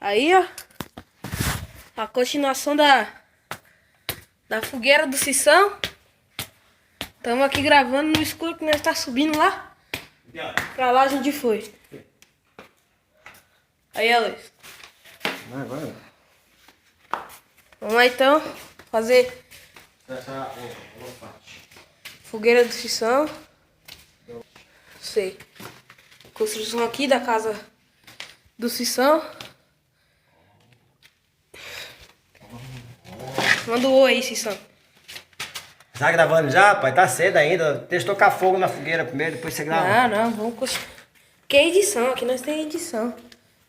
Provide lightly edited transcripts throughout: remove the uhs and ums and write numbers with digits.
Aí, ó. A continuação da fogueira do Sissão. Estamos aqui gravando no escuro que nós está subindo lá. Pra lá a gente foi. Aí, Alex. Agora. Vamos lá então fazer fogueira do Sissão. Sei. Construção aqui da casa do Sissão. Manda um oi aí, Sissão. Tá gravando já, pai? Tá cedo ainda. Deixa eu tocar fogo na fogueira primeiro, depois você grava. Não, vamos continuar. Que é edição, aqui nós temos edição.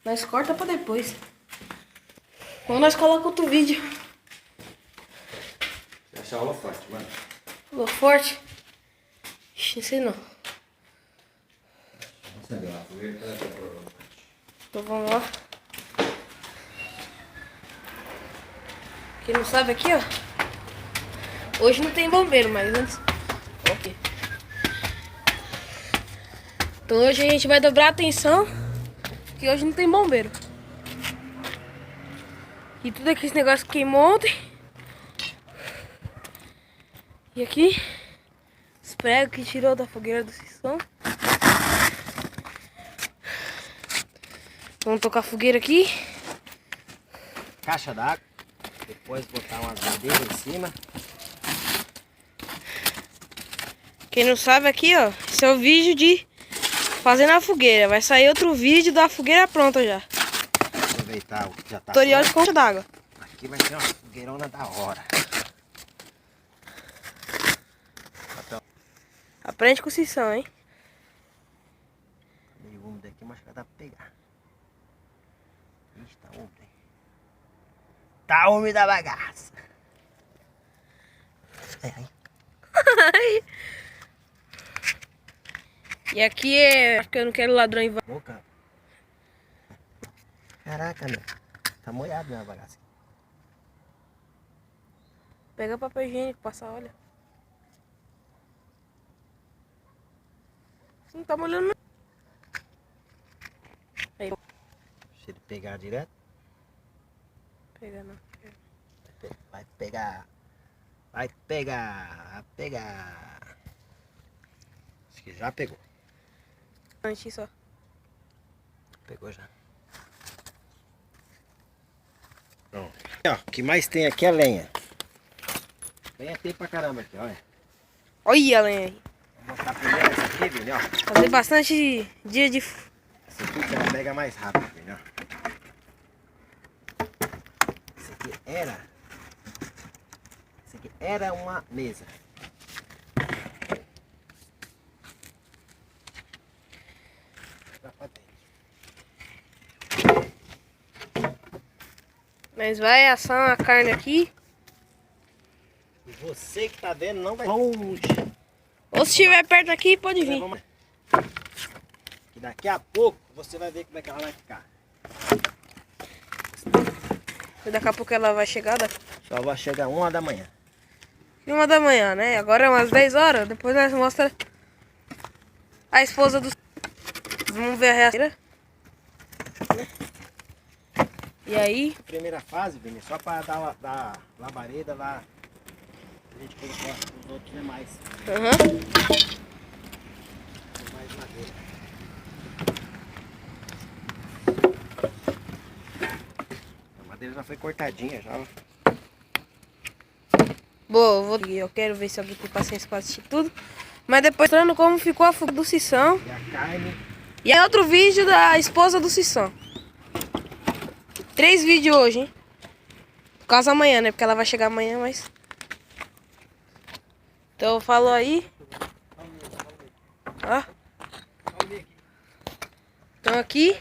Nós corta pra depois. Ou nós colocamos outro vídeo. Essa aula forte, mano. Falou forte? Ixi, não sei não. Então vamos lá. Quem não sabe aqui, ó. Hoje não tem bombeiro, mas antes. Ok. Então hoje a gente vai dobrar a atenção. Que hoje não tem bombeiro. E tudo aqui esse negócio queimou ontem. E aqui os pregos que tirou da fogueira do Sissão. Vamos tocar a fogueira aqui. Caixa d'água. Depois botar umas madeiras em cima. Quem não sabe aqui, ó, esse é o vídeo de fazendo a fogueira. Vai sair outro vídeo da fogueira pronta já. Aproveitar o que já tá. Tutorial de conta d'água. Aqui vai ser uma fogueirona da hora. Aprende com o Sissão, hein? Tá meio úmido aqui, mas vai dar pra pegar. Ixi, tá úmido, hein? Tá úmida a bagaça. Aí. E aqui é... Acho que eu não quero ladrão em... Boca. Caraca, meu. Tá molhado minha bagaça. Pega papel higiênico, passa óleo. Não tá molhando não. Aí. Se ele pegar direto, Pega não. vai pegar. Vai pegar. Vai pegar. Acho que já pegou. Antes só. Pegou já. Pronto. Ó, o que mais tem aqui é lenha. Lenha tem pra caramba aqui, olha. Olha a lenha aí. Vou botar primeiro essa aqui, Vini, ó. Fazer bastante dia de... Essa aqui que ela pega mais rápido, Vini, ó. Essa aqui era uma mesa. Vai pra dentro. Mas vai assar a carne aqui. E você que tá vendo não vai longe. Ou se estiver perto aqui, pode vir. Que daqui a pouco você vai ver como é que ela vai ficar. Daqui a pouco ela vai chegar. Só vai chegar 1 da manhã. 1 da manhã, né? Agora é umas 10 horas. Depois nós mostra a esposa do... Vamos ver a reação. E aí? Primeira fase, Vini, só para dar labareda lá. A gente colocar os outros demais. Mais madeira. A madeira já foi cortadinha já. Boa, eu quero ver se alguém tem paciência para assistir tudo. Mas depois mostrando como ficou a fogueira do Sissão. E a carne. E é outro vídeo da esposa do Sissão. 3 vídeos hoje, hein? Por causa amanhã, né? Porque ela vai chegar amanhã, mas... Então falou aí. Ó. Então aqui